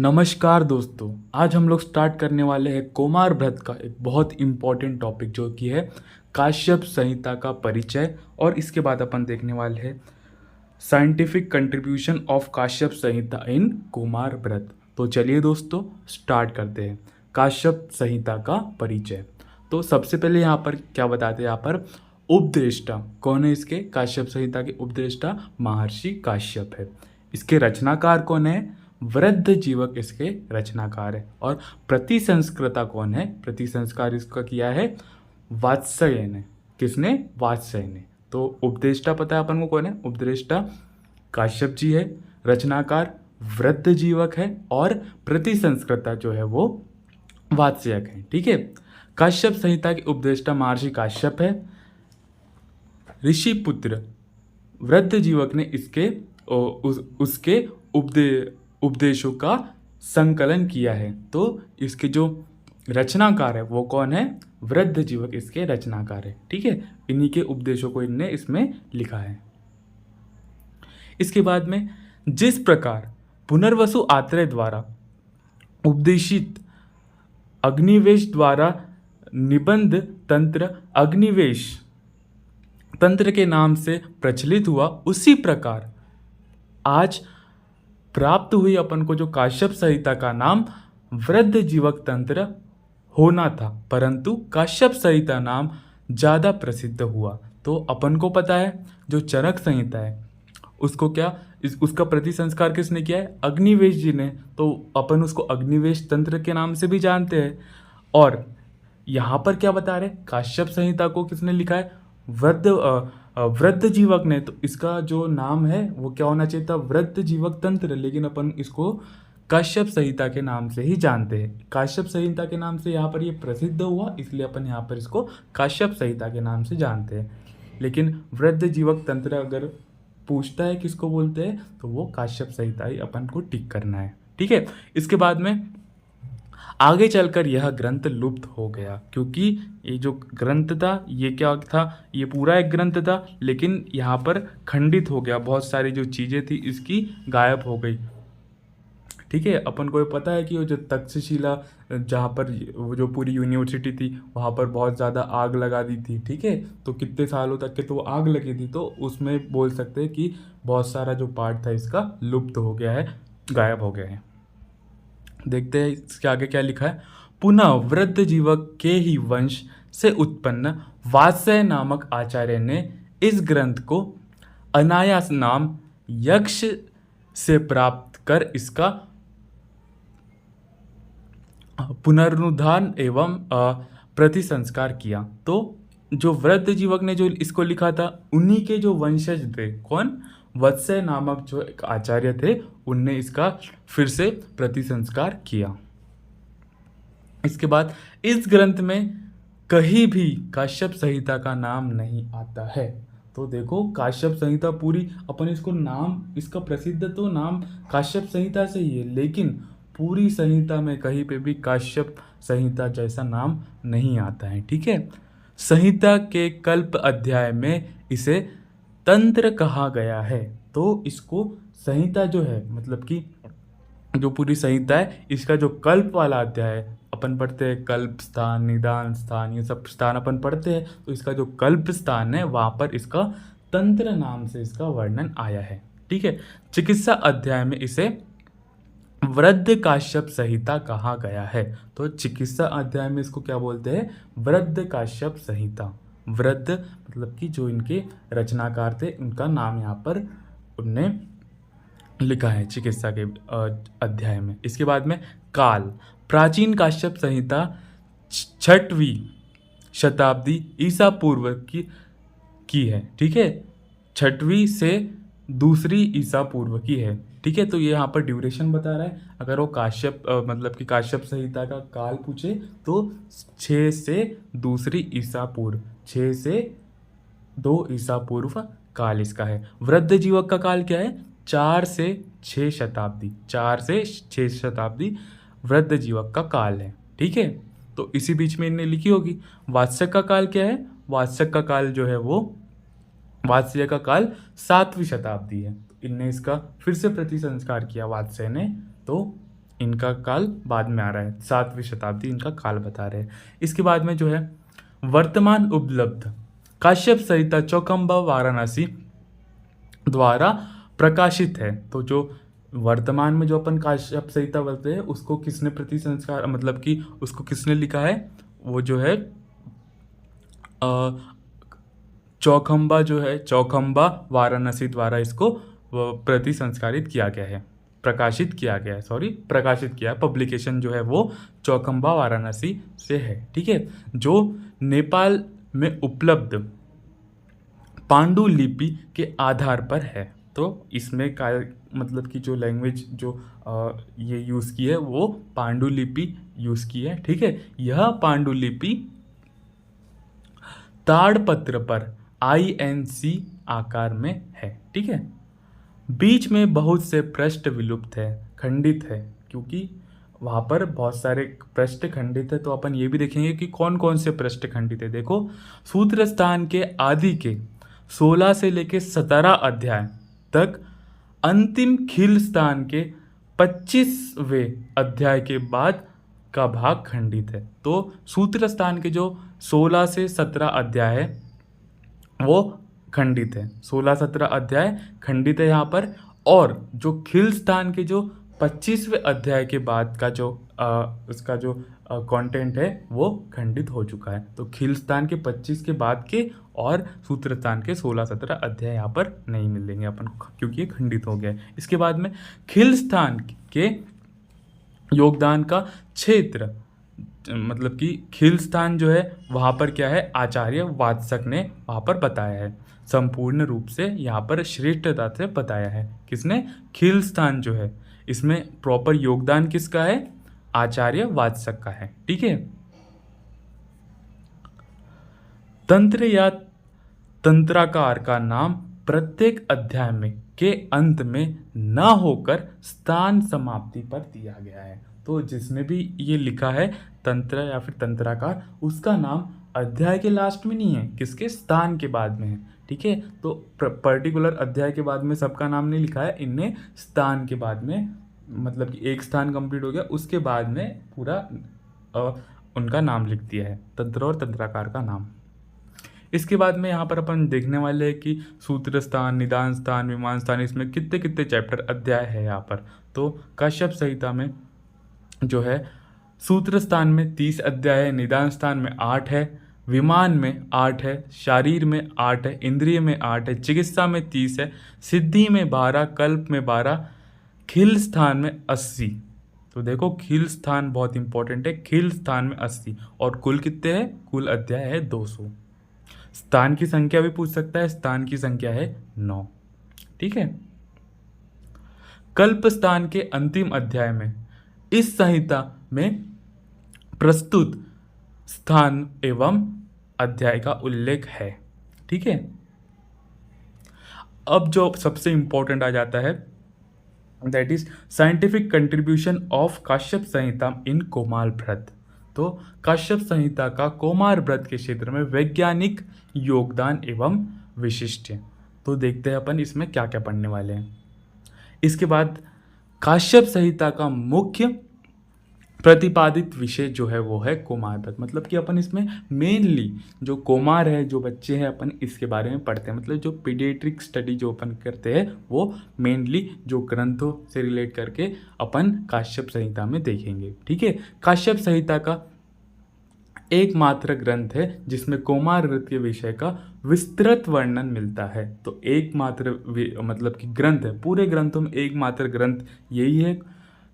नमस्कार दोस्तों। आज हम लोग स्टार्ट करने वाले हैं कुमार व्रत का एक बहुत इम्पॉर्टेंट टॉपिक जो कि है काश्यप संहिता का परिचय। और इसके बाद अपन देखने वाले हैं scientific contribution of Kashyap Samhita इन कुमार व्रत। तो चलिए दोस्तों स्टार्ट करते हैं काश्यप संहिता का परिचय। तो सबसे पहले यहाँ पर क्या बताते हैं, यहाँ पर उपदेष्टा कौन है इसके काश्यप संहिता के उपदेष्टा महर्षि काश्यप है। इसके रचनाकार कौन है, वृद्ध जीवक इसके रचनाकार है। और प्रतिसंस्कृता कौन है, प्रतिसंस्कार इसका किया है वात्स्यय ने। किसने, वात्स्यय ने। तो उपदेष्टा पता है अपन को कौन है, उपदेष्टा काश्यप जी है, रचनाकार वृद्ध जीवक है और प्रतिसंस्कृता जो है वो वात्स्यक है। ठीक है, काश्यप संहिता के उपदेष्टा महर्षि काश्यप है। ऋषि पुत्र वृद्ध जीवक ने इसके उसके उपदेशों का संकलन किया है। तो इसके जो रचनाकार है वो कौन है, वृद्ध जीवक इसके रचनाकार है। ठीक है, इन्हीं के उपदेशों को इनने इसमें लिखा है। इसके बाद में जिस प्रकार पुनर्वसु आत्रेय द्वारा उपदेशित अग्निवेश द्वारा निबंध तंत्र अग्निवेश तंत्र के नाम से प्रचलित हुआ, उसी प्रकार आज प्राप्त हुई अपन को जो काश्यप संहिता का नाम वृद्ध जीवक तंत्र होना था, परंतु काश्यप संहिता नाम ज़्यादा प्रसिद्ध हुआ। तो अपन को पता है जो चरक संहिता है उसको उसका प्रतिसंस्कार किसने किया है, अग्निवेश जी ने। तो अपन उसको अग्निवेश तंत्र के नाम से भी जानते हैं। और यहाँ पर क्या बता रहे, काश्यप संहिता को किसने लिखा है, वृद्ध जीवक ने। तो इसका जो नाम है वो क्या होना चाहिए था, वृद्ध जीवक तंत्र, लेकिन अपन इसको काश्यप संहिता के नाम से ही जानते हैं। काश्यप संहिता के नाम से यहाँ पर ये प्रसिद्ध हुआ, इसलिए अपन यहाँ पर इसको काश्यप संहिता के नाम से जानते हैं। लेकिन वृद्ध जीवक तंत्र अगर पूछता है किसको बोलते हैं तो वो काश्यप संहिता ही अपन को टिक करना है। ठीक है, इसके बाद में आगे चलकर यह ग्रंथ लुप्त हो गया, क्योंकि ये जो ग्रंथ था ये क्या था, ये पूरा एक ग्रंथ था लेकिन यहाँ पर खंडित हो गया, बहुत सारी जो चीज़ें थी इसकी गायब हो गई। ठीक है, अपन को ये पता है कि वो जो तक्षशिला जहाँ पर वो जो पूरी यूनिवर्सिटी थी वहाँ पर बहुत ज़्यादा आग लगा दी थी। ठीक है, तो कितने सालों तक के तो वो आग लगी थी, तो उसमें बोल सकते हैं कि बहुत सारा जो पार्ट था इसका लुप्त हो गया है, गायब हो गया है। देखते हैं इसके आगे क्या लिखा है। पुनः वृद्ध जीवक के ही वंश से उत्पन्न वात्स्यय नामक आचार्य ने इस ग्रंथ को अनायास नाम यक्ष से प्राप्त कर इसका पुनरुद्धार एवं प्रतिसंस्कार किया। तो जो वृद्ध जीवक ने जो इसको लिखा था उन्हीं के जो वंशज थे, कौन, वत्स्य नामक जो एक आचार्य थे, उनने इसका फिर से प्रतिसंस्कार किया। इसके बाद इस ग्रंथ में कहीं भी काश्यप संहिता का नाम नहीं आता है। तो देखो काश्यप संहिता पूरी अपन इसको नाम, इसका प्रसिद्ध तो नाम काश्यप संहिता से ही है, लेकिन पूरी संहिता में कहीं पे भी काश्यप संहिता जैसा नाम नहीं आता है। ठीक है, संहिता के कल्प अध्याय में इसे तंत्र कहा गया है। तो इसको संहिता जो है, मतलब कि जो पूरी संहिता है इसका जो कल्प वाला अध्याय है, अपन पढ़ते हैं कल्प स्थान, निदान स्थान, ये सब स्थान अपन पढ़ते हैं। तो इसका जो कल्प स्थान है वहाँ पर इसका तंत्र नाम से इसका वर्णन आया है। ठीक है, चिकित्सा अध्याय में इसे वृद्ध काश्यप संहिता कहा गया है। तो चिकित्सा अध्याय में इसको क्या बोलते हैं, वृद्ध काश्यप संहिता। वृद्ध मतलब कि जो इनके रचनाकार थे उनका नाम यहाँ पर उनने लिखा है चिकित्सा के अध्याय में। इसके बाद में काल, प्राचीन काश्यप संहिता 6वीं शताब्दी ईसा पूर्व की है। ठीक है, 6वीं से 2री ईसा पूर्व की है। ठीक है, तो ये यहाँ पर ड्यूरेशन बता रहा है। अगर वो काश्यप मतलब कि काश्यप संहिता का काल पूछे तो 6 से 2री ईसा पूर्व, 6 से 2 ईसा पूर्व काल इसका है। वृद्ध जीवक का काल क्या है, 4 से 6 शताब्दी, 4 से 6 शताब्दी वृद्ध जीवक का काल है। ठीक है, तो इसी बीच में इनने लिखी होगी। वात्स्यक का काल क्या है, वात्स्यक का काल जो है वो वात्स्यक का काल 7वीं शताब्दी है। इनने इसका फिर से प्रतिसंस्कार किया वात्स्यय ने, तो इनका इनका काल बाद में आ रहा है, 7वीं शताब्दी इनका काल बता रहे हैं। इसके बाद में जो है वर्तमान उपलब्ध काश्यप संहिता चौखंबा वाराणसी द्वारा प्रकाशित है। तो जो वर्तमान में जो अपन काश्यप संहिता बोलते हैं उसको किसने प्रति संस्कार मतलब कि उसको किसने लिखा है, वो जो है चौखंबा जो है चौखंबा वाराणसी द्वारा इसको प्रति संस्कारित किया गया है, प्रकाशित किया गया है, प्रकाशित किया है। पब्लिकेशन जो है वो चौखंबा वाराणसी से है। ठीक है, जो नेपाल में उपलब्ध पांडुलिपि के आधार पर है। तो इसमें का मतलब कि जो लैंग्वेज जो ये यूज़ की है वो पांडुलिपि यूज़ की है। ठीक है, यह पांडुलिपि ताड़पत्र पर INC आकार में है। ठीक है, बीच में बहुत से पृष्ठ विलुप्त है, खंडित है, क्योंकि वहाँ पर बहुत सारे पृष्ठ खंडित है। तो अपन ये भी देखेंगे कि कौन कौन से पृष्ठ खंडित है। देखो, सूत्र स्थान के आदि के 16 से लेके 17 अध्याय तक, अंतिम खिल स्थान के 25वें अध्याय के बाद का भाग खंडित है। तो सूत्र स्थान के जो 16 से 17 अध्याय है वो खंडित है, 16-17 अध्याय खंडित है यहाँ पर। और जो खिल स्थान के जो 25वें अध्याय के बाद का जो उसका जो कंटेंट है वो खंडित हो चुका है। तो खिल स्थान के 25 के बाद के और सूत्र स्थान के 16-17 अध्याय यहाँ पर नहीं मिलेंगे अपन, क्योंकि ये खंडित हो गया है। इसके बाद में खिल स्थान के योगदान का क्षेत्र मतलब कि खिल स्थान जो है वहाँ पर क्या है, आचार्य वात्सक ने वहाँ पर बताया है, संपूर्ण रूप से यहाँ पर श्रेष्ठता से बताया है। किसने? खिल स्थान जो है, इसमें प्रॉपर योगदान किसका है? आचार्य वात्सक का है। ठीक है, तंत्र या तंत्राकार का नाम प्रत्येक अध्याय में के अंत में न होकर स्थान समाप्ति पर दिया गया है। तो जिसमें भी ये लिखा है तंत्र या फिर तंत्राकार, उसका नाम अध्याय के लास्ट में नहीं है, किसके? स्थान के बाद में है। ठीक है, तो पर्टिकुलर अध्याय के बाद में सबका नाम नहीं लिखा है, इनने स्थान के बाद में, मतलब कि एक स्थान कंप्लीट हो गया उसके बाद में पूरा उनका नाम लिख दिया है, तंत्र और तंत्राकार का नाम। इसके बाद में यहाँ पर अपन देखने वाले हैं कि सूत्र स्थान, निदान स्थान, विमान स्थान, इसमें कितने कितने चैप्टर अध्याय है यहाँ पर। तो काश्यप संहिता में जो है सूत्र स्थान में 30 अध्याय है, निदान स्थान में 8 है, विमान में 8 है, शारीर में 8 है, इंद्रिय में 8 है, चिकित्सा में 30 है, सिद्धि में 12, कल्प में 12, खिल स्थान में 80। तो देखो खिल स्थान बहुत इंपॉर्टेंट है, खिल स्थान में 80 और कुल कितने हैं? कुल अध्याय है 200। स्थान की संख्या भी पूछ सकता है, स्थान की संख्या है 9। ठीक है, कल्प स्थान के अंतिम अध्याय में इस संहिता में प्रस्तुत स्थान एवं अध्याय का उल्लेख है। ठीक है, अब जो सबसे इंपॉर्टेंट आ जाता है that is scientific contribution of Kashyap Samhita in कोमार व्रत। तो काश्यप संहिता का कोमार व्रत के क्षेत्र में वैज्ञानिक योगदान एवं विशिष्ट। तो देखते हैं अपन इसमें क्या क्या पढ़ने वाले हैं। इसके बाद काश्यप संहिता का मुख्य प्रतिपादित विषय जो है वो है कोमार व्रत। मतलब कि अपन इसमें मेनली जो कोमार है, जो बच्चे हैं, अपन इसके बारे में पढ़ते हैं। मतलब जो पीडियाट्रिक स्टडी जो अपन करते हैं वो मेनली जो ग्रंथों से रिलेट करके अपन काश्यप संहिता में देखेंगे। ठीक है, काश्यप संहिता का एकमात्र ग्रंथ है जिसमें कोमार व्रत के विषय का विस्तृत वर्णन मिलता है। तो एकमात्र मतलब कि ग्रंथ है, पूरे ग्रंथों में एकमात्र ग्रंथ यही है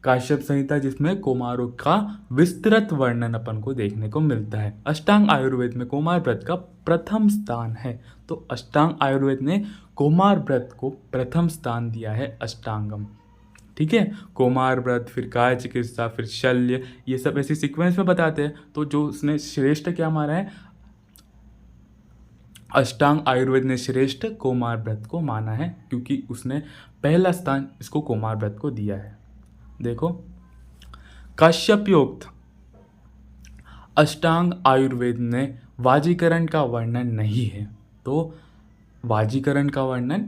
काश्यप संहिता, जिसमें कोमारों का विस्तृत वर्णन अपन को देखने को मिलता है। अष्टांग आयुर्वेद में कोमार व्रत का प्रथम स्थान है। तो अष्टांग आयुर्वेद ने कोमार व्रत को प्रथम स्थान दिया है, अष्टांगम। ठीक है, कोमार व्रत, फिर काय चिकित्सा, फिर शल्य, ये सब ऐसे सीक्वेंस में बताते हैं। तो जो उसने श्रेष्ठ क्या माना है, अष्टांग आयुर्वेद ने श्रेष्ठ कोमार व्रत को माना है, क्योंकि उसने पहला स्थान इसको कोमार व्रत को दिया है। देखो, काश्यपयोक्त अष्टांग आयुर्वेद ने वाजीकरण का वर्णन नहीं है। तो वाजीकरण का वर्णन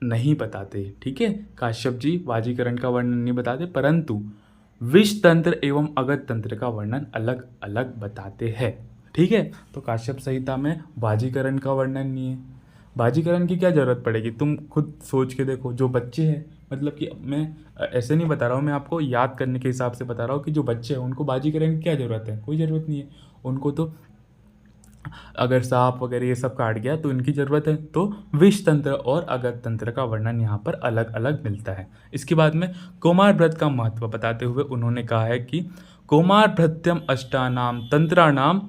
नहीं बताते। ठीक है, काश्यप जी वाजीकरण का वर्णन नहीं बताते, परंतु विष तंत्र एवं अगध तंत्र का वर्णन अलग अलग बताते हैं। ठीक है, तो काश्यप संहिता में बाजीकरण का वर्णन नहीं है। बाजीकरण की क्या ज़रूरत पड़ेगी, तुम खुद सोच के देखो। जो बच्चे हैं, मतलब कि मैं ऐसे नहीं बता रहा हूँ, मैं आपको याद करने के हिसाब से बता रहा हूँ कि जो बच्चे हैं उनको बाजीकरण की क्या ज़रूरत है, कोई ज़रूरत नहीं है उनको। तो अगर सांप वगैरह ये सब काट गया तो इनकी ज़रूरत है। तो विष तंत्र और अगध तंत्र का वर्णन यहाँ पर अलग अलग मिलता है। इसके बाद में कौमार व्रत का महत्व बताते हुए उन्होंने कहा है कि कौमार भृत्यम अष्टानाम तंत्राणाम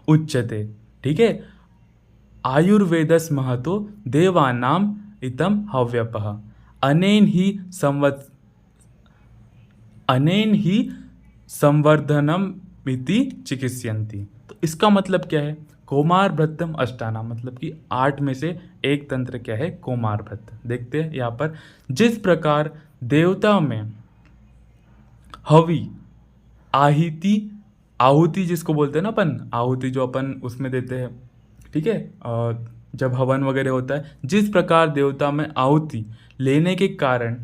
उच्यते। ठीक है, आयुर्वेदस महतो देवानाम इतम हव्यपः अनेन ही संवर्धनम इति चिकित्स्यन्ति। तो इसका मतलब क्या है, कौमार भृत्यम अष्टाना, मतलब कि 8 में से एक तंत्र क्या है, कौमार भृत्य। देखते हैं यहाँ पर, जिस प्रकार देवता में हवि आहुति जिसको बोलते हैं ना अपन, आहुति जो अपन उसमें देते हैं, ठीक है, जब हवन वगैरह होता है, जिस प्रकार देवता में आहुति लेने के कारण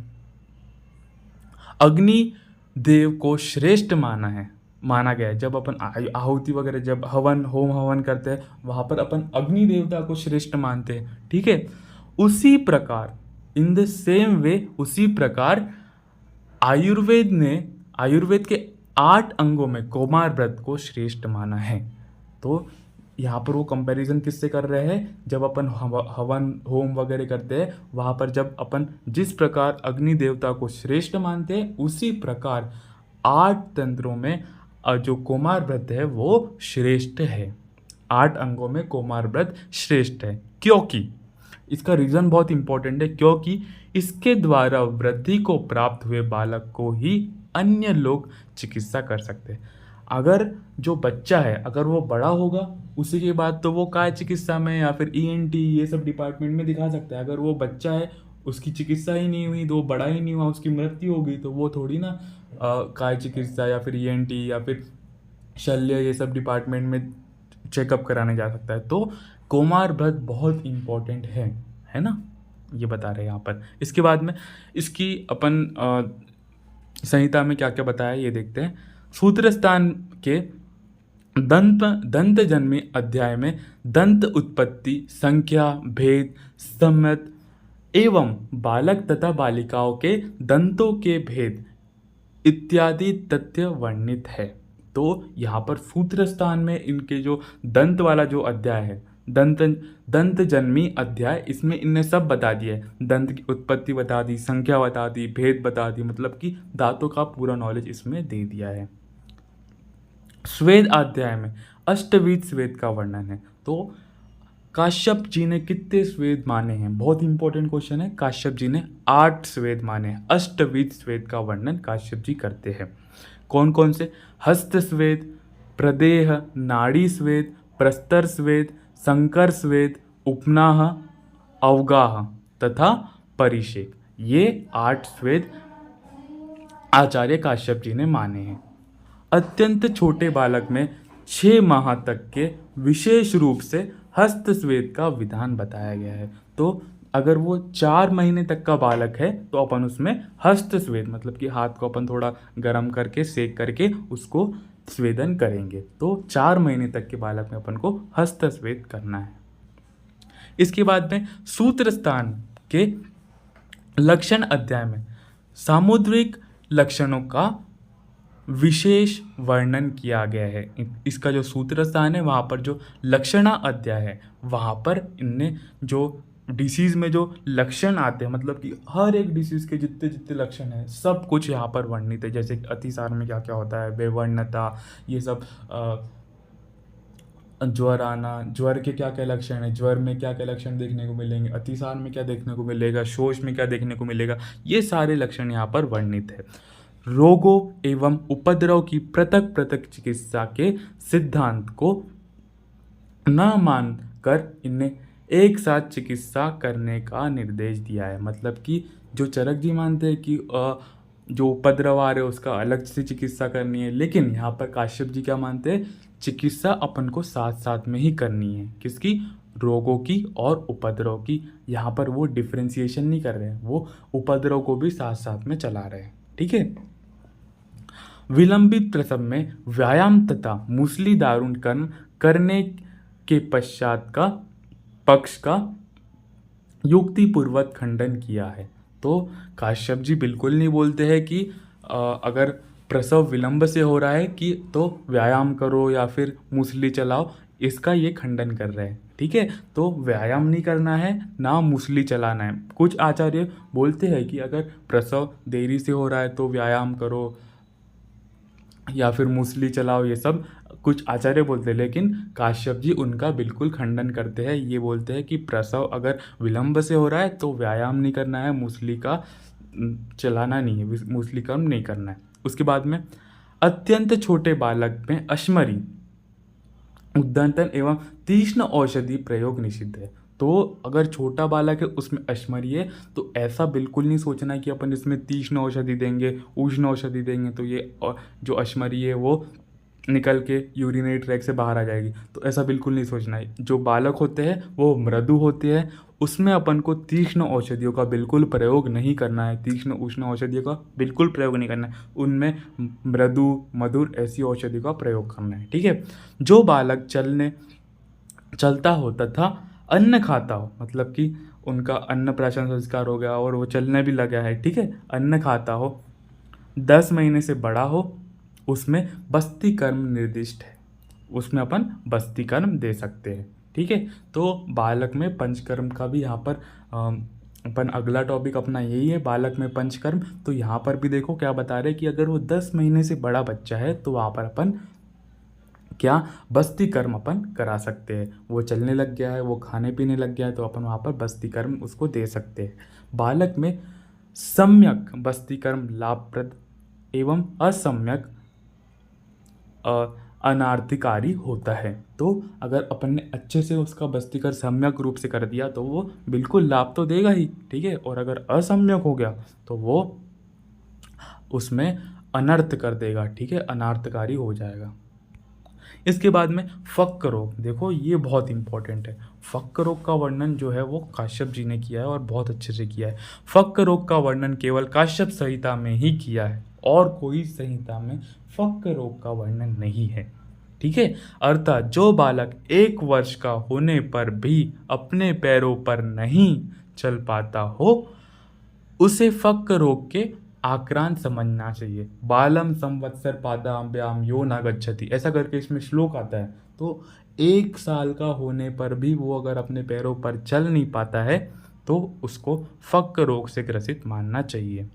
अग्नि देव को श्रेष्ठ माना गया है। जब अपन आहुति वगैरह, जब होम हवन करते हैं, वहाँ पर अपन अग्नि देवता को श्रेष्ठ मानते हैं। ठीक है, उसी प्रकार इन द सेम वे, उसी प्रकार आयुर्वेद के 8 अंगों में कौमार व्रत को श्रेष्ठ माना है। तो यहाँ पर वो कंपैरिजन किससे कर रहे हैं, जब अपन हवन होम वगैरह करते हैं, वहाँ पर जब अपन जिस प्रकार अग्नि देवता को श्रेष्ठ मानते हैं, उसी प्रकार 8 तंत्रों में जो कौमार व्रत है वो श्रेष्ठ है। 8 अंगों में कौमार व्रत श्रेष्ठ है, क्योंकि इसका रीज़न बहुत इंपॉर्टेंट है, क्योंकि इसके द्वारा वृद्धि को प्राप्त हुए बालक को ही अन्य लोग चिकित्सा कर सकते हैं। अगर जो बच्चा है, अगर वो बड़ा होगा, उसी के बाद तो वो काय चिकित्सा में या फिर ENT ये सब डिपार्टमेंट में दिखा सकता है। अगर वो बच्चा है, उसकी चिकित्सा ही नहीं हुई, तो बड़ा ही नहीं हुआ, उसकी मृत्यु हो गई, तो वो थोड़ी ना काय चिकित्सा या फिर ENT या फिर शल्य ये सब डिपार्टमेंट में चेकअप कराने जा सकता है। तो कौमार व्रत बहुत इम्पोर्टेंट है ना, ये बता रहे हैं यहाँ पर। इसके बाद में इसकी अपन संहिता में क्या क्या बताया ये देखते हैं। सूत्रस्थान के दंत जन्मी अध्याय में दंत उत्पत्ति, संख्या, भेद, सम्मत एवं बालक तथा बालिकाओं के दंतों के भेद इत्यादि तथ्य वर्णित है। तो यहाँ पर सूत्र स्थान में इनके जो दंत वाला जो अध्याय है, दंत जन्मी अध्याय, इसमें इनने सब बता दिया है। दंत की उत्पत्ति बता दी, संख्या बता दी, भेद बता दी, मतलब कि दांतों का पूरा नॉलेज इसमें दे दिया है। स्वेद अध्याय में अष्टविध स्वेद का वर्णन है। तो काश्यप जी ने कितने स्वेद माने हैं, बहुत इंपॉर्टेंट क्वेश्चन है। काश्यप जी ने 8 स्वेद माने हैं। अष्टविध स्वेद का वर्णन काश्यप जी करते हैं। कौन कौन से, हस्त स्वेद, प्रदेह, नाड़ी स्वेद, प्रस्तर स्वेद, संकर स्वेद, उपनाह, अवगाह तथा परिषेक, ये 8 स्वेद आचार्य काश्यप जी ने माने हैं। अत्यंत छोटे बालक में 6 माह तक के विशेष रूप से हस्त स्वेद का विधान बताया गया है। तो अगर वो 4 महीने तक का बालक है तो अपन उसमें हस्त स्वेद, मतलब कि हाथ को अपन थोड़ा गर्म करके सेक करके उसको स्वेदन करेंगे। तो 4 महीने तक के बालक में अपन को हस्त स्वेद करना है। इसके बाद में सूत्र स्थान के लक्षण अध्याय में सामुद्रिक लक्षणों का विशेष वर्णन किया गया है। इसका जो सूत्र स्थान है, वहाँ पर जो लक्षणा अध्याय है, वहाँ पर इनने जो डिसीज़ में जो लक्षण आते हैं, मतलब कि हर एक डिसीज़ के जितने जितने लक्षण हैं, सब कुछ यहाँ पर वर्णित है। जैसे अतिसार में क्या क्या होता है, बेवर्णता, ये सब, ज्वर आना, ज्वर के क्या क्या लक्षण है, ज्वर में क्या क्या लक्षण देखने को मिलेंगे, अतिसार में क्या देखने को मिलेगा, शोष में क्या देखने को मिलेगा, ये सारे लक्षण यहाँ पर वर्णित है। रोगों एवं उपद्रव की पृथक पृथक चिकित्सा के सिद्धांत को न मानकर इन्हें एक साथ चिकित्सा करने का निर्देश दिया है। मतलब कि जो चरक जी मानते हैं कि जो उपद्रव आ रहे है उसका अलग से चिकित्सा करनी है, लेकिन यहाँ पर काश्यप जी क्या मानते हैं, चिकित्सा अपन को साथ साथ में ही करनी है। किसकी, रोगों की और उपद्रव की। यहाँ पर वो डिफ्रेंसिएशन नहीं कर रहे हैं, वो उपद्रव को भी साथ साथ में चला रहे हैं। ठीक है, विलंबित प्रसव में व्यायाम तथा मूसली दारुण कर्म करने के पश्चात का पक्ष का युक्तिपूर्वक खंडन किया है। तो काश्यप जी बिल्कुल नहीं बोलते हैं कि अगर प्रसव विलंब से हो रहा है कि तो व्यायाम करो या फिर मूसली चलाओ, इसका ये खंडन कर रहे हैं। ठीक है, तो व्यायाम नहीं करना है ना मूसली चलाना है। कुछ आचार्य बोलते हैं कि अगर प्रसव देरी से हो रहा है तो व्यायाम करो या फिर मूसली चलाओ, ये सब कुछ आचार्य बोलते हैं, लेकिन काश्यप जी उनका बिल्कुल खंडन करते हैं। ये बोलते हैं कि प्रसव अगर विलंब से हो रहा है तो व्यायाम नहीं करना है, मूसली का चलाना नहीं है, मूसली कर्म नहीं करना है। उसके बाद में अत्यंत छोटे बालक में अश्मरी, उद्दंडन एवं तीक्ष्ण औषधि प्रयोग निषिद्ध है। तो अगर छोटा बालक है उसमें अश्मरी है तो ऐसा बिल्कुल नहीं सोचना है कि अपन इसमें तीक्ष्ण औषधि देंगे, उष्ण औषधि देंगे तो ये जो अश्मरी है वो निकल के यूरिनरी ट्रैक से बाहर आ जाएगी। तो ऐसा बिल्कुल नहीं सोचना है। जो बालक होते हैं वो मृदु होते हैं, उसमें अपन को तीक्ष्ण औषधियों का बिल्कुल प्रयोग नहीं करना है, तीक्ष्ण उष्ण औषधियों का बिल्कुल प्रयोग नहीं करना है। उनमें मृदु मधुर ऐसी औषधियों का प्रयोग करना है। ठीक है, जो बालक चलता हो तथा अन्न खाता हो, मतलब कि उनका अन्नप्राशन संस्कार हो गया और वो चलने भी लगा है, ठीक है, अन्न खाता हो, 10 महीने से बड़ा हो, उसमें बस्ती कर्म निर्दिष्ट है, उसमें अपन बस्ती कर्म दे सकते हैं। ठीक है, तो बालक में पंचकर्म का भी यहाँ पर अपन अगला टॉपिक अपना यही है, बालक में पंचकर्म। तो यहाँ पर भी देखो क्या बता रहे हैं कि अगर वो 10 महीने से बड़ा बच्चा है तो वहाँ पर अपन क्या बस्ती कर्म अपन करा सकते हैं। वो चलने लग गया है, वो खाने पीने लग गया है, तो अपन वहाँ पर बस्ती कर्म उसको दे सकते हैं। बालक में सम्यक बस्ती कर्म लाभप्रद एवं असम्यक अनार्थिकारी होता है। तो अगर अपन ने अच्छे से उसका बस्तीकर सम्यक रूप से कर दिया तो वो बिल्कुल लाभ तो देगा ही, ठीक है, और अगर असम्यक हो गया तो वो उसमें अनर्थ कर देगा, ठीक है, अनार्थकारी हो जाएगा। इसके बाद में फक्क रोग, देखो ये बहुत इंपॉर्टेंट है। फक्क रोग का वर्णन जो है वो काश्यप जी ने किया है और बहुत अच्छे से किया है। फक्क रोग का वर्णन केवल काश्यप संहिता में ही किया है और कोई संहिता में फक्क रोग का वर्णन नहीं है। ठीक है, अर्थात जो बालक 1 वर्ष का होने पर भी अपने पैरों पर नहीं चल पाता हो उसे फक्क रोग के आक्रांत समझना चाहिए। बालम संवत्सर पादाभ्याम यो न गच्छति, ऐसा करके इसमें श्लोक आता है। तो 1 साल का होने पर भी वो अगर अपने पैरों पर चल नहीं पाता है तो उसको फक्क रोग से ग्रसित मानना चाहिए।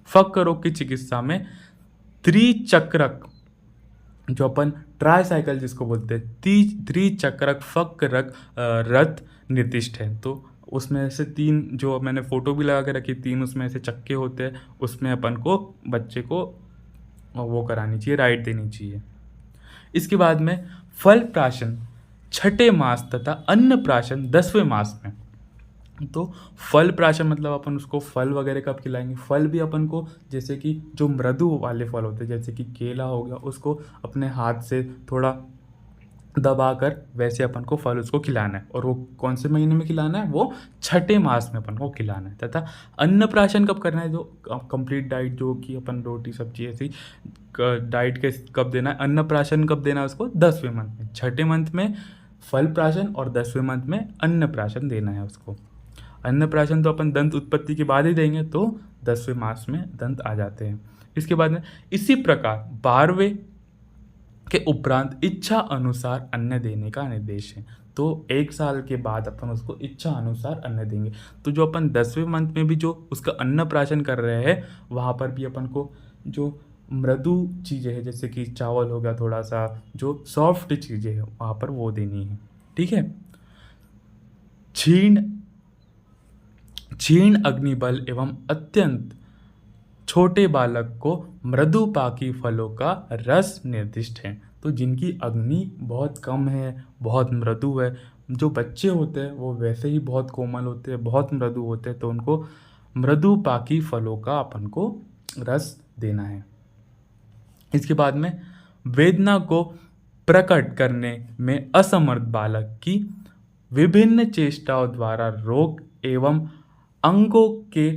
फक्क रोग की चिकित्सा में त्रिचक्रक, जो अपन ट्राईसाइकिल जिसको बोलते हैं, त्रिचक्रक फक्क रथ निर्दिष्ट है। तो उसमें से 3 जो मैंने फोटो भी लगा के रखी, 3 उसमें से चक्के होते हैं, उसमें अपन को बच्चे को वो करानी चाहिए, राइड देनी चाहिए। इसके बाद में फल प्राशन 6ठे मास तथा अन्न प्राशन 10वें मास में। तो फल प्राशन मतलब अपन उसको फल वगैरह कब खिलाएंगे। फल भी अपन को जैसे कि जो मृदु वाले फल होते हैं जैसे कि केला हो गया, उसको अपने हाथ से थोड़ा दबाकर वैसे अपन को फल उसको खिलाना है। और वो कौन से महीने में खिलाना है, वो 6ठे मास में अपन को खिलाना है। तथा अन्नप्राशन कब करना है, जो कंप्लीट डाइट जो कि अपन रोटी सब्जी ऐसी डाइट के कब देना है, अन्नप्राशन कब देना है उसको 10वें मंथ में। 6ठे मंथ में फल प्राशन और 10वें मंथ में अन्नप्राशन देना है उसको। अन्नप्राशन तो अपन दंत उत्पत्ति के बाद ही देंगे तो 10वें मास में दंत आ जाते हैं। इसके बाद में इसी प्रकार 12वें के उपरांत इच्छा अनुसार अन्न देने का निर्देश है। तो 1 साल के बाद अपन उसको इच्छा अनुसार अन्न देंगे। तो जो अपन 10वें मंथ में भी जो उसका अन्नप्राशन कर रहे हैं वहाँ पर भी अपन को जो मृदु चीज़ें हैं जैसे कि चावल हो गया, थोड़ा सा जो सॉफ्ट चीज़ें हैं वहाँ पर वो देनी है। ठीक है, क्षीण अग्निबल एवं अत्यंत छोटे बालक को मृदुपाकी फलों का रस निर्दिष्ट है। तो जिनकी अग्नि बहुत कम है, बहुत मृदु है, जो बच्चे होते हैं वो वैसे ही बहुत कोमल होते हैं, बहुत मृदु होते हैं, तो उनको मृदुपाकी फलों का अपन को रस देना है। इसके बाद में वेदना को प्रकट करने में असमर्थ बालक की विभिन्न चेष्टाओं द्वारा रोग एवं अंगों के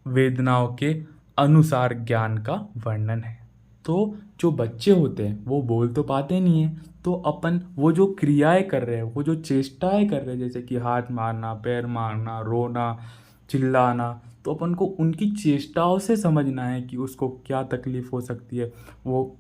वेदनाओं के अनुसार ज्ञान का वर्णन है। तो जो बच्चे होते हैं वो बोल तो पाते नहीं हैं, तो अपन वो जो क्रियाएं कर रहे हैं, वो जो चेष्टाएं कर रहे हैं, जैसे कि हाथ मारना, पैर मारना, रोना, चिल्लाना, तो अपन को उनकी चेष्टाओं से समझना है कि उसको क्या तकलीफ हो सकती है। वो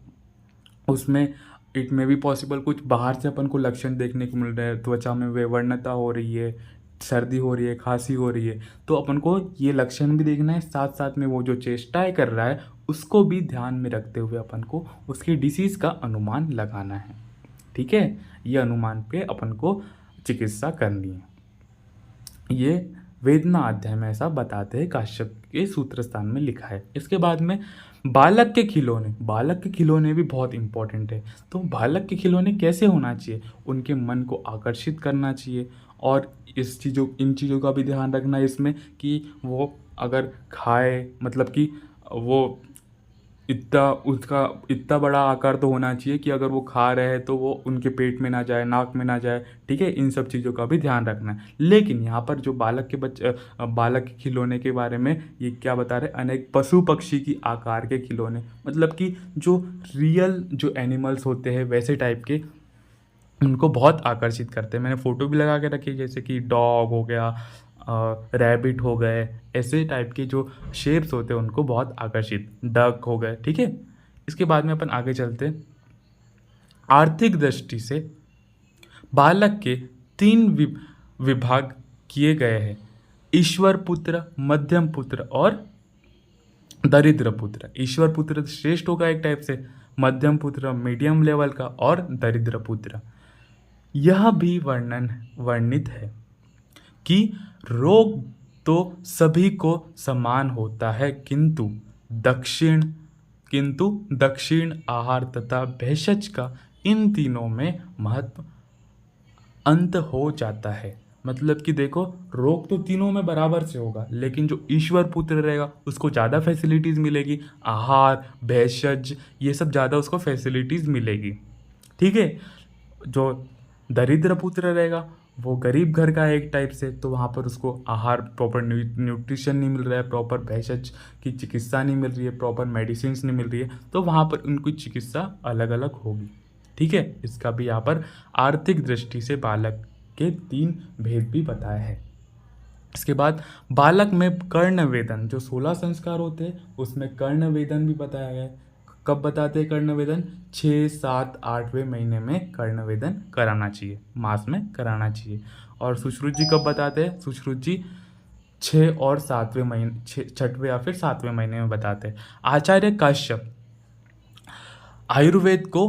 उसमें इट में भी पॉसिबल कुछ बाहर से अपन को लक्षण देखने को मिल रहे हैं, त्वचा में विवर्णता हो रही है, सर्दी हो रही है, खांसी हो रही है, तो अपन को ये लक्षण भी देखना है, साथ साथ में वो जो चेष्टाएं कर रहा है उसको भी ध्यान में रखते हुए अपन को उसकी डिसीज़ का अनुमान लगाना है। ठीक है, ये अनुमान पे अपन को चिकित्सा करनी है। ये वेदना अध्याय में ऐसा बताते हैं, काश्यप के सूत्र स्थान में लिखा है। इसके बाद में बालक के खिलौने, बालक के खिलौने भी बहुत इंपॉर्टेंट है। तो बालक के खिलौने कैसे होना चाहिए, उनके मन को आकर्षित करना चाहिए, और इन चीज़ों का भी ध्यान रखना है इसमें कि वो अगर खाए, मतलब कि वो इतना बड़ा आकार तो होना चाहिए कि अगर वो खा रहे हैं तो वो उनके पेट में ना जाए, नाक में ना जाए। ठीक है, इन सब चीज़ों का भी ध्यान रखना है। लेकिन यहाँ पर जो बालक के खिलौने के बारे में ये क्या बता रहे, अनेक पशु पक्षी की आकार के खिलौने, मतलब कि जो रियल जो एनिमल्स होते हैं वैसे टाइप के, उनको बहुत आकर्षित करते हैं। मैंने फ़ोटो भी लगा के रखी है, जैसे कि डॉग हो गया, रैबिट हो गए, ऐसे टाइप के जो शेप्स होते हैं उनको बहुत आकर्षित, डक हो गए। ठीक है, इसके बाद में अपन आगे चलते हैं। आर्थिक दृष्टि से बालक के 3 विभाग किए गए हैं, ईश्वर पुत्र, मध्यम पुत्र और दरिद्र पुत्र। ईश्वर पुत्र श्रेष्ठ होगा एक टाइप से, मध्यम पुत्र मीडियम लेवल का, और दरिद्र पुत्र। यह भी वर्णित है कि रोग तो सभी को समान होता है, दक्षिण आहार तथा भेषज का इन तीनों में महत्व अंत हो जाता है। मतलब कि देखो, रोग तो तीनों में बराबर से होगा, लेकिन जो ईश्वर पुत्र रहेगा उसको ज़्यादा फैसिलिटीज़ मिलेगी, आहार, भेषज, ये सब ज़्यादा उसको फैसिलिटीज़ मिलेगी। ठीक है, जो दरिद्र पुत्र रहेगा वो गरीब घर का है एक टाइप से, तो वहाँ पर उसको आहार, प्रॉपर न्यूट्रिशन नहीं मिल रहा है, प्रॉपर भेषज की चिकित्सा नहीं मिल रही है, प्रॉपर मेडिसिन नहीं मिल रही है, तो वहाँ पर उनकी चिकित्सा अलग अलग होगी। ठीक है, इसका भी यहाँ पर आर्थिक दृष्टि से बालक के 3 भेद भी बताया है। इसके बाद बालक में कर्ण वेदन, जो 16 संस्कार होते हैं उसमें कर्ण वेदन भी बताया गया है। कब बताते हैं कर्ण वेदन, 6, 7, 8वें महीने में कर्ण वेदन कराना चाहिए, मास में कराना चाहिए। और सुश्रुत जी कब बताते हैं, सुश्रुत जी 6 और 7वें महीने, 6वें या फिर 7वें महीने में बताते हैं। आचार्य काश्यप आयुर्वेद को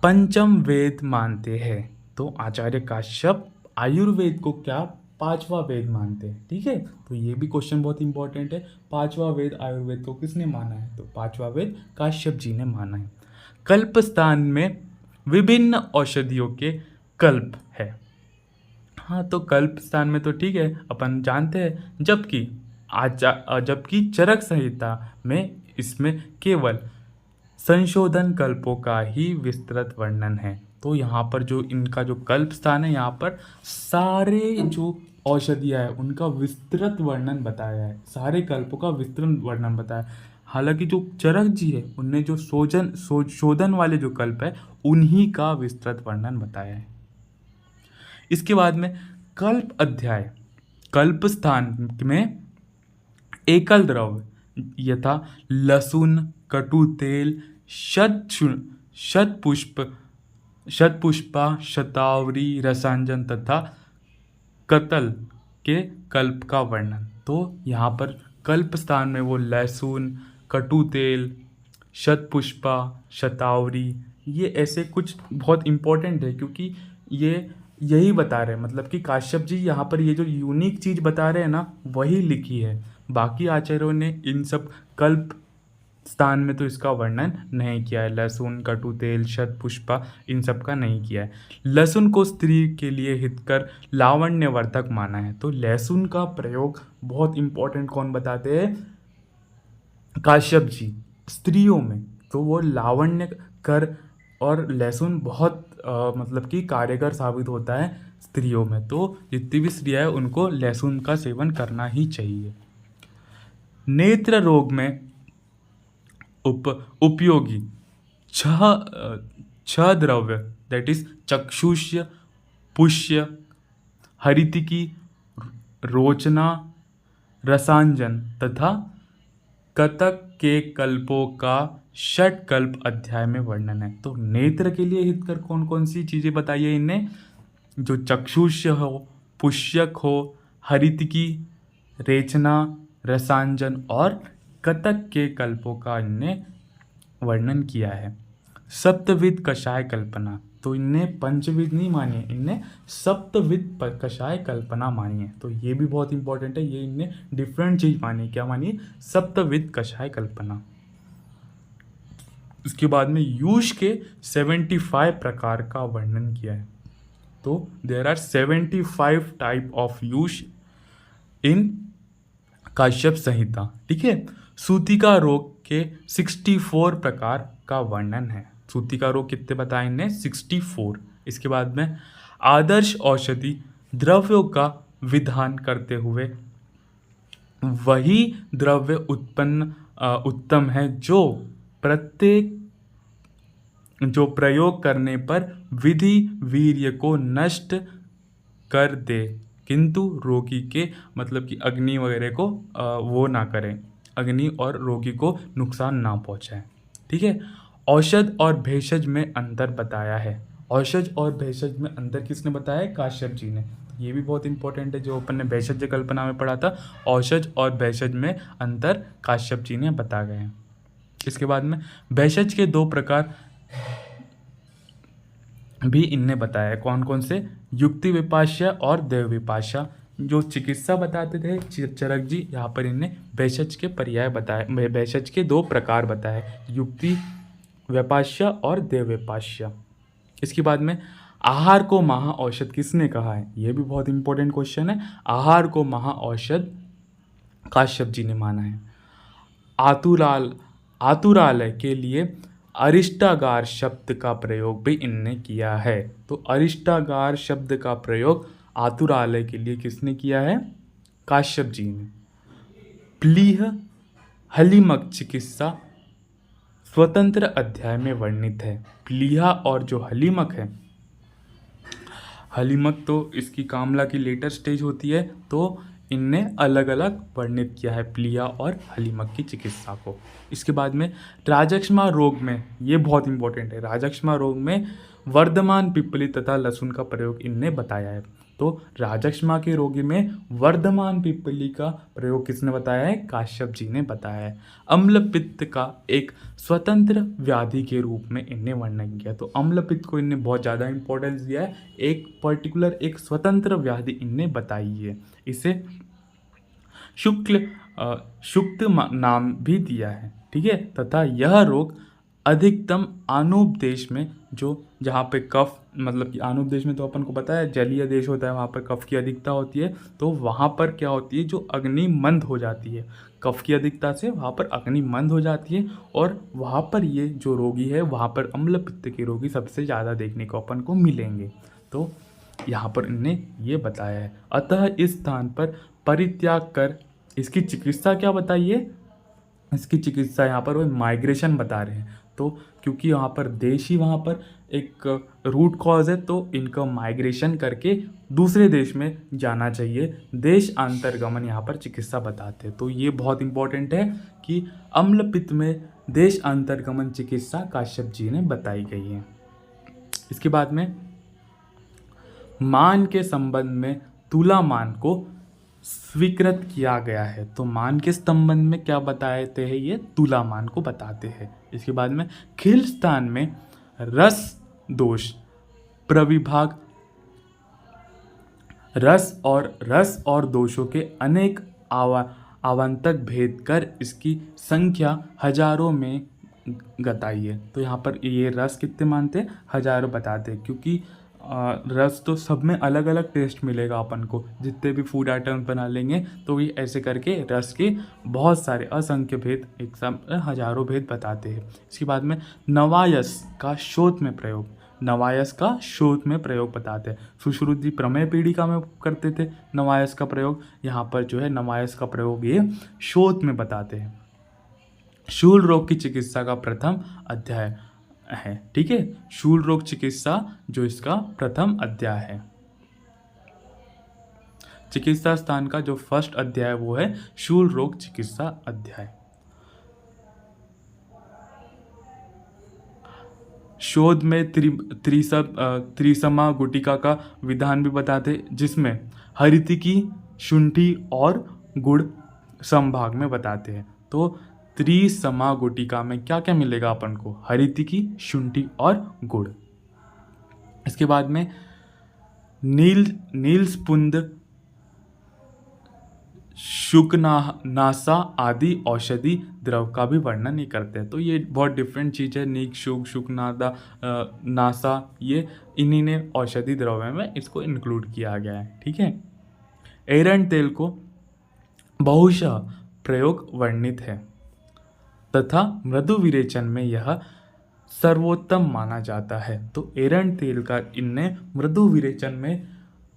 पंचम वेद मानते हैं, तो आचार्य काश्यप आयुर्वेद को क्या 5वां वेद मानते हैं। ठीक है, तो ये भी क्वेश्चन बहुत इंपॉर्टेंट है, 5वां वेद आयुर्वेद को किसने माना है, तो 5वां वेद काश्यप जी ने माना है। कल्प स्थान में विभिन्न औषधियों के कल्प है। हाँ, तो कल्प स्थान में तो ठीक है, अपन जानते हैं, जबकि चरक संहिता में इसमें केवल संशोधन कल्पों का ही विस्तृत वर्णन है। तो यहाँ पर जो इनका जो कल्प स्थान है, यहाँ पर सारे जो औषधियाँ है उनका विस्तृत वर्णन बताया है, सारे कल्पों का विस्तृत वर्णन बताया है। हालांकि जो चरक जी है उनने जो शोधन वाले जो कल्प है उन्हीं का विस्तृत वर्णन बताया है। इसके बाद में कल्प अध्याय, कल्प स्थान में एकल द्रव्य यथा लहसुन, कटु तेल, शतपुष्पा, शतावरी, रसांजन तथा कतल के कल्प का वर्णन। तो यहाँ पर कल्प स्थान में वो लहसुन, कटु तेल, शतपुष्पा, शतावरी, ये ऐसे कुछ बहुत इंपॉर्टेंट है, क्योंकि ये यही बता रहे हैं, मतलब कि काश्यप जी यहाँ पर ये जो यूनिक चीज़ बता रहे हैं ना वही लिखी है। बाकी आचार्यों ने इन सब कल्प स्थान में तो इसका वर्णन नहीं किया है, लहसुन, कटु तेल, शतपुष्पा, इन सब का नहीं किया है। लहसुन को स्त्री के लिए हितकर लावण्यवर्धक माना है, तो लहसुन का प्रयोग बहुत इंपॉर्टेंट कौन बताते हैं, काश्यप जी, स्त्रियों में तो वो लावण्य कर, और लहसुन बहुत मतलब कि कारगर साबित होता है स्त्रियों में, तो जितनी भी स्त्रियाँ हैं उनको लहसुन का सेवन करना ही चाहिए। नेत्र रोग में उपयोगी छह द्रव्य दैट इज चक्षुष्य, पुष्य, हरितिकी, रोचना, रसांजन तथा कतक के कल्पों का षट कल्प अध्याय में वर्णन है। तो नेत्र के लिए हितकर कौन कौन सी चीजें बताई है इनने? जो चक्षुष्य हो, पुष्यक हो, हरितिकी, रेचना, रसांजन और कतक के कल्पों का इनने वर्णन किया है। सप्तविध कषाय कल्पना, तो इनने पंचविध नहीं मानी है, इनने सप्तविध कषाय कल्पना मानी है। तो ये भी बहुत इंपॉर्टेंट है, ये इनने डिफरेंट चीज मानी है। क्या मानी है? सप्तविध कषाय कल्पना। इसके बाद में यूष के 75 प्रकार का वर्णन किया है। तो देयर आर 75 टाइप ऑफ यूष इन काश्यप संहिता। ठीक है। सूतिका रोग के 64 प्रकार का वर्णन है। सूतिका रोग कितने बताए इनने? 64। इसके बाद में आदर्श औषधि द्रव्यों का विधान करते हुए वही द्रव्य उत्तम है जो प्रयोग करने पर विधि वीर्य को नष्ट कर दे, किंतु रोगी के मतलब कि अग्नि वगैरह को वो ना करें, अग्नि और रोगी को नुकसान ना पहुंचाए। ठीक है। औषध और भेषज में अंतर बताया है। औषध और भेषज में अंतर किसने बताया है? काश्यप जी ने। ये भी बहुत इंपॉर्टेंट है, जो अपन ने भेषज कल्पना में पढ़ा था। औषध और भेषज में अंतर काश्यप जी ने बता गए हैं। इसके बाद में भेषज के 2 प्रकार भी इनने बताया है। कौन कौन से? युक्ति विपाशा और देव विपाशा। जो चिकित्सा बताते थे चरक जी, यहाँ पर इनने भेषज के पर्याय बताए, भेषज के 2 प्रकार बताए, युक्ति विपाशा और देव विपाशा। इसके बाद में आहार को महा औषध किसने कहा है? यह भी बहुत इंपॉर्टेंट क्वेश्चन है। आहार को महा औषध काश्यप जी ने माना है। आतुरालय के लिए अरिष्टागार शब्द का प्रयोग भी इनने किया है। तो अरिष्टागार शब्द का प्रयोग आतुरालय के लिए किसने किया है? काश्यप जी ने। प्लीह हलिमक चिकित्सा स्वतंत्र अध्याय में वर्णित है। प्लीहा और जो हलिमक है, हलिमक तो इसकी कामला की लेटर स्टेज होती है, तो इनने अलग अलग वर्णित किया है प्लीहा और हलिमक की चिकित्सा को। इसके बाद में राजक्षमा रोग में, ये बहुत इंपॉर्टेंट है, राजक्षमा रोग में वर्धमान पिप्पली तथा लहसुन का प्रयोग इनने बताया है। तो राजक्षमा के रोगी में वर्धमान पिप्पली का प्रयोग किसने बताया है? काश्यप जी ने बताया है। अम्ल पित्त का एक स्वतंत्र व्याधि के रूप में इनने वर्णन किया। तो अम्ल पित्त को इनने बहुत ज़्यादा इंपॉर्टेंस दिया है, एक पर्टिकुलर एक स्वतंत्र व्याधि इनने बताई है। इसे शुक्त नाम भी दिया है। ठीक है। तथा यह रोग अधिकतम आनूप देश में, जो जहाँ पे कफ मतलब कि आनूप देश में तो अपन को पता है जलीय देश होता है, वहाँ पर कफ की अधिकता होती है। तो वहाँ पर क्या होती है? जो अग्नि मंद हो जाती है, कफ की अधिकता से वहाँ पर अग्नि मंद हो जाती है, और वहाँ पर ये जो रोगी है, वहाँ पर अम्ल पित्त के रोगी सबसे ज़्यादा देखने को अपन को मिलेंगे। तो यहाँ पर इनने ये बताया है। अतः इस स्थान पर परित्याग कर इसकी चिकित्सा क्या बताइए? इसकी चिकित्सा यहाँ पर वो माइग्रेशन बता रहे हैं। तो क्योंकि यहाँ पर देश ही वहाँ पर एक रूट कॉज है, तो इनका माइग्रेशन करके दूसरे देश में जाना चाहिए। देश अंतर्गमन यहाँ पर चिकित्सा बताते हैं। तो ये बहुत इंपॉर्टेंट है कि अम्ल पित्त में देश अंतर्गमन चिकित्सा काश्यप जी ने बताई गई है। इसके बाद में मान के संबंध में तुला मान को स्वीकृत किया गया है। तो मान के संबंध में क्या बताते हैं? ये तुला मान को बताते हैं। इसके बाद में खिल स्थान में रस दोष प्रविभाग, रस और दोषों के अनेक आवंतक भेद कर इसकी संख्या हजारों में बताई है। तो यहाँ पर ये रस कितने मानते हैं? हजारों बताते हैं, क्योंकि रस तो सब में अलग अलग टेस्ट मिलेगा अपन को। जितने भी फूड आइटम बना लेंगे तो ये ऐसे करके रस के बहुत सारे असंख्य भेद, एक हजारों भेद बताते हैं। इसके बाद में नवायस का शोध में प्रयोग, नवायस का शोध में प्रयोग बताते हैं। सुश्रुत जी प्रमेय पीड़िका में करते थे नवायस का प्रयोग, यहाँ पर जो है नवायस का प्रयोग ये शोध में बताते हैं। शूल रोग की चिकित्सा का प्रथम अध्याय, है। ठीक है, शूल रोग चिकित्सा जो इसका प्रथम अध्याय है। चिकित्सा स्थान का जो फर्स्ट अध्याय वो है शूल रोग चिकित्सा अध्याय। शोध में त्रिसमा गुटिका का विधान भी बताते, जिसमें हरितिकी, शुंठी और गुड़ समभाग में बताते हैं। तो त्रिसमा गुटिका में क्या क्या मिलेगा अपन को? हरितिकी, शुंठी और गुड़। इसके बाद में नीलस्पुंद, शुकनासा आदि औषधि द्रव का भी वर्णन ये करते हैं। तो ये बहुत डिफरेंट चीज़ है। नीक, शुकनादा, नासा, ये इन्हीं ने औषधि द्रव्य में इसको इंक्लूड किया गया है। ठीक है, एरंड तेल को बहुशः प्रयोग वर्णित है तथा मृदु विरेचन में यह सर्वोत्तम माना जाता है। तो एरंड तेल का इनने मृदु विरेचन में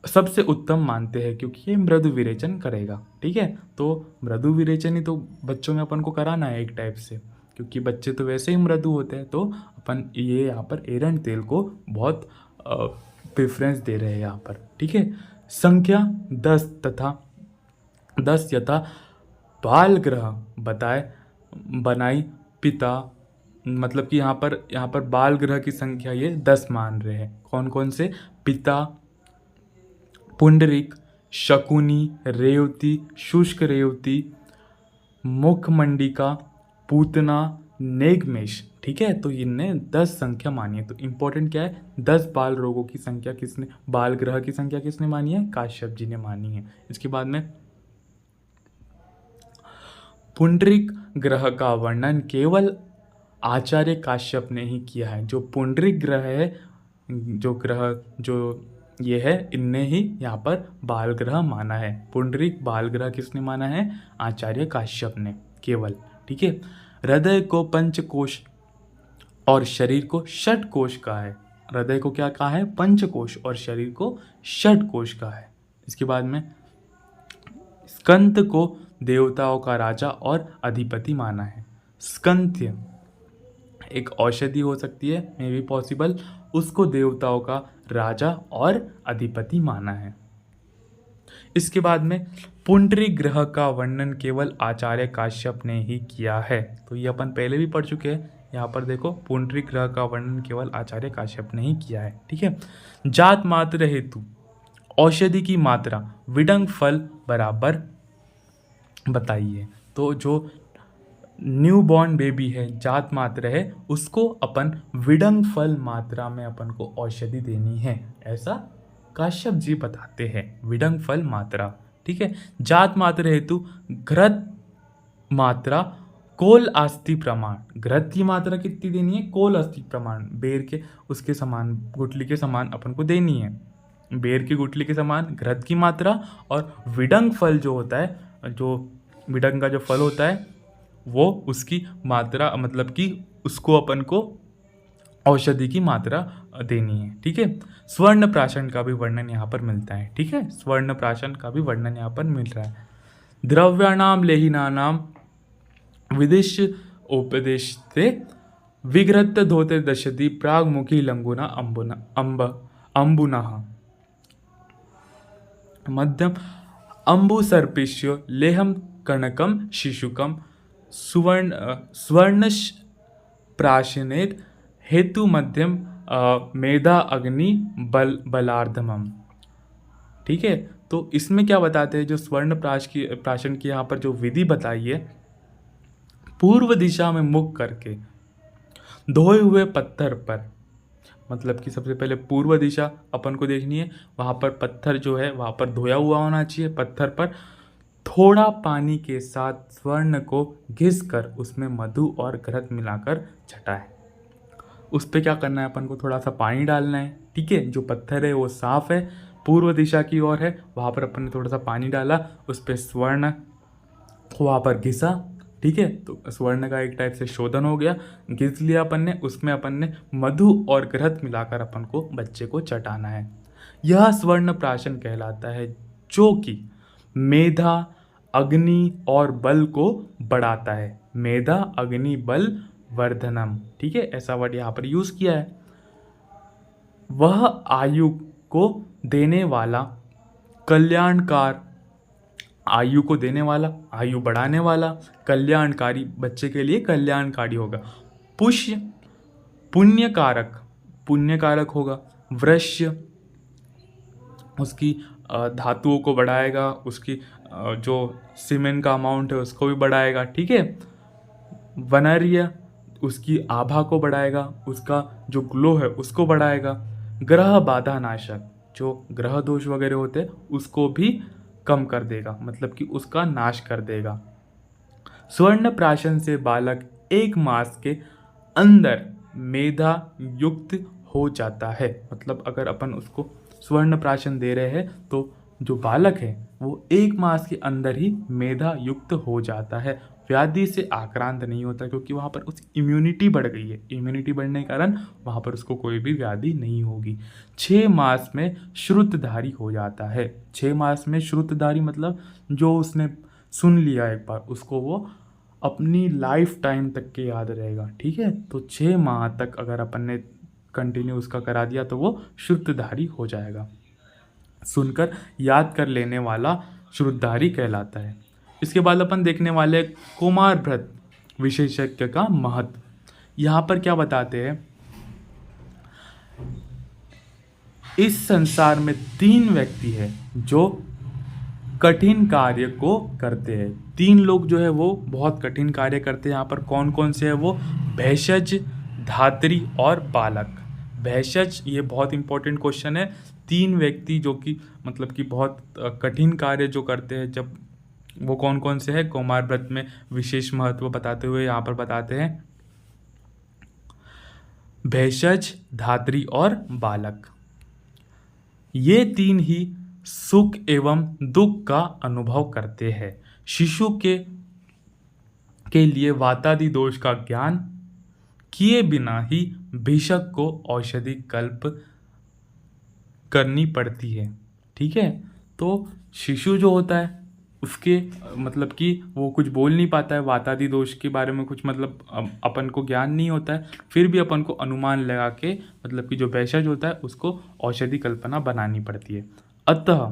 सबसे उत्तम मानते हैं, क्योंकि ये मृदु विरेचन करेगा। ठीक है, तो मृदु विरेचन ही तो बच्चों में अपन को कराना है एक टाइप से, क्योंकि बच्चे तो वैसे ही मृदु होते हैं। तो अपन ये यहाँ पर एरंड तेल को बहुत प्रेफरेंस दे रहे हैं यहाँ पर। ठीक है, संख्या 10 यथा बाल ग्रह बनाई पिता, मतलब कि यहाँ पर बाल ग्रह की संख्या ये 10 मान रहे हैं। कौन कौन से? पिता, पुंडरिक, शकुनी, रेवती, शुष्क रेवती, मुखमंडिका, पूतना, नेगमेश। ठीक है, तो इनने 10 संख्या मानी है। तो इंपॉर्टेंट क्या है? 10 बाल रोगों की संख्या किसने, बाल ग्रह की संख्या किसने मानी है? काश्यप जी ने मानी है। इसके बाद में पुंडरिक ग्रह का वर्णन केवल आचार्य काश्यप ने ही किया है। जो पुंडरिक ग्रह है, जो ग्रह जो ये है, इनने ही यहाँ पर बाल ग्रह माना है। पुंडरिक बाल ग्रह किसने माना है? आचार्य काश्यप ने केवल। ठीक है, हृदय को पंचकोश और शरीर को षट कोश का है। हृदय को क्या कहा है? पंचकोश, और शरीर को षट कोश का है। इसके बाद में स्कंद को देवताओं का राजा और अधिपति माना है। स्कंध्य एक औषधि हो सकती है, मे बी पॉसिबल, उसको देवताओं का राजा और अधिपति माना है। इसके बाद में पुंडरिक ग्रह का वर्णन केवल आचार्य काश्यप ने ही किया है। तो ये अपन पहले भी पढ़ चुके हैं। यहाँ पर देखो, पुंडरिक ग्रह का वर्णन केवल आचार्य काश्यप ने ही किया है। ठीक है, जात मात्र हेतु औषधि की मात्रा विडंग फल बराबर बताइए। तो जो न्यू बॉर्न बेबी है, जात मात्र है, उसको अपन विडंग फल मात्रा में अपन को औषधि देनी है, ऐसा काश्यप जी बताते हैं। विडंग फल मात्रा। ठीक है, जात मात्र हेतु घृत मात्रा कोल अस्थि प्रमाण। घृत की मात्रा कितनी देनी है? कोल अस्थि प्रमाण, बेर के उसके समान, गुठली के समान अपन को देनी है। बेर की गुठली के समान घृत की मात्रा, और विडंग फल जो होता है, जो विडंग का जो फल होता है, वो उसकी मात्रा, मतलब कि उसको अपन को औषधि की मात्रा देनी है। ठीक है, स्वर्ण प्राशन का भी वर्णन यहाँ पर मिलता है। ठीक है, स्वर्ण प्राशन का भी वर्णन यहाँ पर मिल रहा है। द्रव्याणाम लेहिनानाम विदिश उपदेशते विघ्रत धोते दशति प्रागमुखी लंगुना अंबुना मध्यम अंबु सर्पिष्यो लेहम कणकम शिशुकम स्वर्ण प्राशनेत हेतु मध्यम मेधा अग्नि बलार्धमम। ठीक है, तो इसमें क्या बताते हैं? जो स्वर्ण प्राशन की यहाँ पर जो विधि बताई है, पूर्व दिशा में मुख करके धोए हुए पत्थर पर, मतलब कि सबसे पहले पूर्व दिशा अपन को देखनी है, वहाँ पर पत्थर जो है वहाँ पर धोया हुआ होना चाहिए। पत्थर पर थोड़ा पानी के साथ स्वर्ण को घिस कर उसमें मधु और घृत मिलाकर छटाए। उस पर क्या करना है? अपन को थोड़ा सा पानी डालना है। ठीक है, जो पत्थर है वो साफ है, पूर्व दिशा की ओर है, वहाँ पर अपन ने थोड़ा सा पानी डाला, उस पर स्वर्ण वहाँ पर घिसा। ठीक है, तो स्वर्ण का एक टाइप से शोधन हो गया, घिस लिया अपन ने, उसमें अपन ने मधु और घृत मिलाकर अपन को बच्चे को चटाना है। यह स्वर्ण प्राशन कहलाता है, जो कि मेधा, अग्नि और बल को बढ़ाता है। मेधा, अग्नि, बल वर्धनम, ठीक है, ऐसा वर्ड यहाँ पर यूज किया है। वह आयु को देने वाला, कल्याणकार, आयु को देने वाला, आयु बढ़ाने वाला, कल्याणकारी, बच्चे के लिए कल्याणकारी होगा। पुष्य, पुण्यकारक, पुण्यकारक होगा। वृश्य, उसकी धातुओं को बढ़ाएगा, उसकी जो सीमेंट का अमाउंट है उसको भी बढ़ाएगा, ठीक है। वनर्य, उसकी आभा को बढ़ाएगा, उसका जो ग्लो है उसको बढ़ाएगा। ग्रह बाधा नाशक, जो ग्रह दोष वगैरह होते हैं उसको भी कम कर देगा, मतलब कि उसका नाश कर देगा। स्वर्ण प्राशन से बालक 1 मास के अंदर मेधा युक्त हो जाता है, मतलब अगर अपन उसको स्वर्ण प्राशन दे रहे हैं तो जो बालक है वो 1 मास के अंदर ही मेधा युक्त हो जाता है, व्याधि से आक्रांत नहीं होता, क्योंकि वहाँ पर उसकी इम्यूनिटी बढ़ गई है। इम्यूनिटी बढ़ने के कारण वहाँ पर उसको कोई भी व्याधि नहीं होगी। 6 मास में श्रुतधारी हो जाता है। 6 मास में श्रुतधारी मतलब जो उसने सुन लिया एक बार, उसको वो अपनी लाइफ टाइम तक के याद रहेगा, ठीक है। तो 6 माह तक अगर अपन ने कंटिन्यू उसका करा दिया तो वो श्रुतधारी हो जाएगा। सुनकर याद कर लेने वाला श्रुतधारी कहलाता है। इसके बाद अपन देखने वाले कुमार व्रत विशेषज्ञ का महत्व। यहाँ पर क्या बताते हैं, इस संसार में 3 व्यक्ति है जो कठिन कार्य को करते हैं। 3 लोग जो है वो बहुत कठिन कार्य करते हैं। यहाँ पर कौन कौन से है वो, भेषज, धात्री और बालक। भेषज, ये बहुत इंपॉर्टेंट क्वेश्चन है। 3 व्यक्ति जो कि मतलब कि बहुत कठिन कार्य जो करते हैं, जब वो कौन कौन से हैं, कुमार व्रत में विशेष महत्व बताते हुए यहाँ पर बताते हैं, भेषज, धात्री और बालक। ये 3 ही सुख एवं दुख का अनुभव करते हैं। शिशु के लिए वातादि दोष का ज्ञान किए बिना ही भिषक को औषधि कल्प करनी पड़ती है, ठीक है। तो शिशु जो होता है उसके मतलब कि वो कुछ बोल नहीं पाता है, वातादि दोष के बारे में कुछ मतलब अपन को ज्ञान नहीं होता है, फिर भी अपन को अनुमान लगा के मतलब कि जो भेषज होता है उसको औषधि कल्पना बनानी पड़ती है। अतः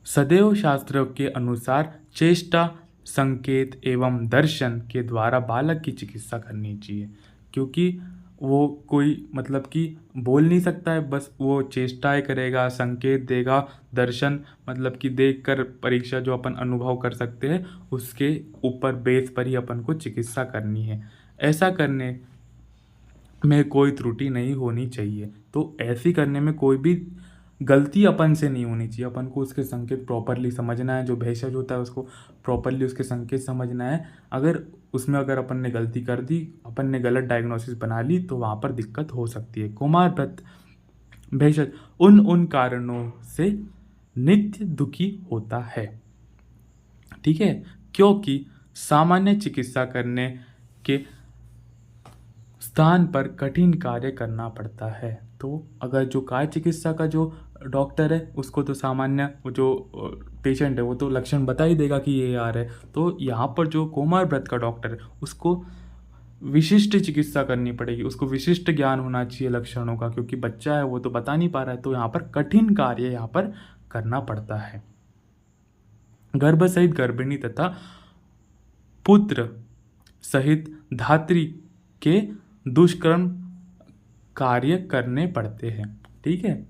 सदैव शास्त्रों के अनुसार चेष्टा, संकेत एवं दर्शन के द्वारा बालक की चिकित्सा करनी चाहिए, क्योंकि वो कोई मतलब कि बोल नहीं सकता है, बस वो चेष्टाएं करेगा, संकेत देगा, दर्शन मतलब कि देखकर परीक्षा जो अपन अनुभव कर सकते हैं उसके ऊपर बेस पर ही अपन को चिकित्सा करनी है। ऐसा करने में कोई त्रुटि नहीं होनी चाहिए। तो ऐसी करने में कोई भी गलती अपन से नहीं होनी चाहिए। अपन को उसके संकेत प्रॉपरली समझना है, जो भेषज होता है उसको प्रॉपरली उसके संकेत समझना है। अगर उसमें अगर अपन ने गलती कर दी, अपन ने गलत डायग्नोसिस बना ली, तो वहाँ पर दिक्कत हो सकती है। कुमार व्रत भेषज उन कारणों से नित्य दुखी होता है, ठीक है, क्योंकि सामान्य चिकित्सा करने के स्थान पर कठिन कार्य करना पड़ता है। तो अगर जो काय चिकित्सा का जो डॉक्टर है उसको तो सामान्य जो पेशेंट है वो तो लक्षण बता ही देगा कि ये आ रहा है। तो यहाँ पर जो कुमार व्रत का डॉक्टर है उसको विशिष्ट चिकित्सा करनी पड़ेगी, उसको विशिष्ट ज्ञान होना चाहिए लक्षणों का, क्योंकि बच्चा है वो तो बता नहीं पा रहा है। तो यहाँ पर कठिन कार्य यहाँ पर करना पड़ता है। गर्भ सहित गर्भिणी तथा पुत्र सहित धात्री के दुष्कर्म कार्य करने पड़ते हैं, ठीक है।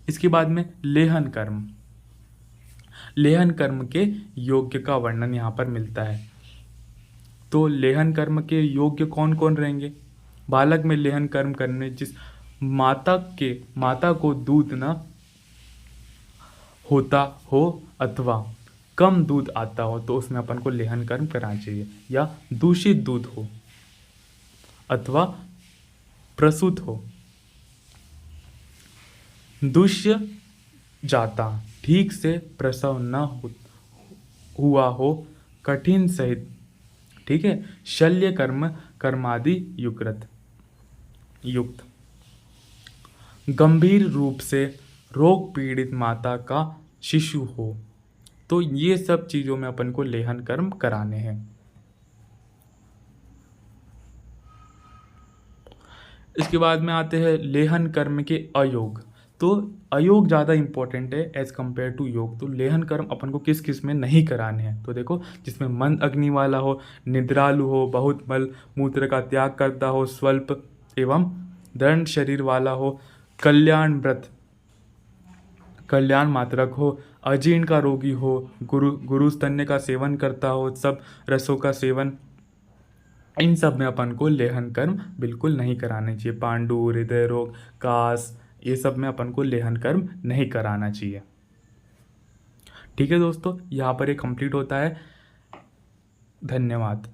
इसके बाद में लेहन कर्म, लेहन कर्म के योग्य का वर्णन यहाँ पर मिलता है। तो लेहन कर्म के योग्य कौन कौन रहेंगे, बालक में लेहन कर्म करने जिस माता को दूध न होता हो अथवा कम दूध आता हो तो उसमें अपन को लेहन कर्म कराना चाहिए, या दूषित दूध हो अथवा प्रसूत हो, दुष्य जाता, ठीक से प्रसव न हुआ हो, कठिन सहित, ठीक है, शल्य कर्म कर्मादि युक्त, गंभीर रूप से रोग पीड़ित माता का शिशु हो। तो ये सब चीज़ों में अपन को लेहन कर्म कराने हैं। इसके बाद में आते हैं लेहन कर्म के अयोग। तो अयोग ज़्यादा इंपॉर्टेंट है एज कंपेयर टू योग। तो लेहन कर्म अपन को किस किस में नहीं कराने हैं, तो देखो जिसमें मंद अग्नि वाला हो, निद्रालु हो, बहुत मल मूत्र का त्याग करता हो, स्वल्प एवं दृढ़ शरीर वाला हो, कल्याण व्रत कल्याण मात्रक हो, अजीर्ण का रोगी हो, गुरु स्तन्य का सेवन करता हो, सब रसों का सेवन, इन सब में अपन को लेहन कर्म बिल्कुल नहीं कराने चाहिए। पांडु, हृदय रोग, कास, ये सब में अपन को लेहन कर्म नहीं कराना चाहिए। ठीक है दोस्तों, यहाँ पर ये कंप्लीट होता है। धन्यवाद।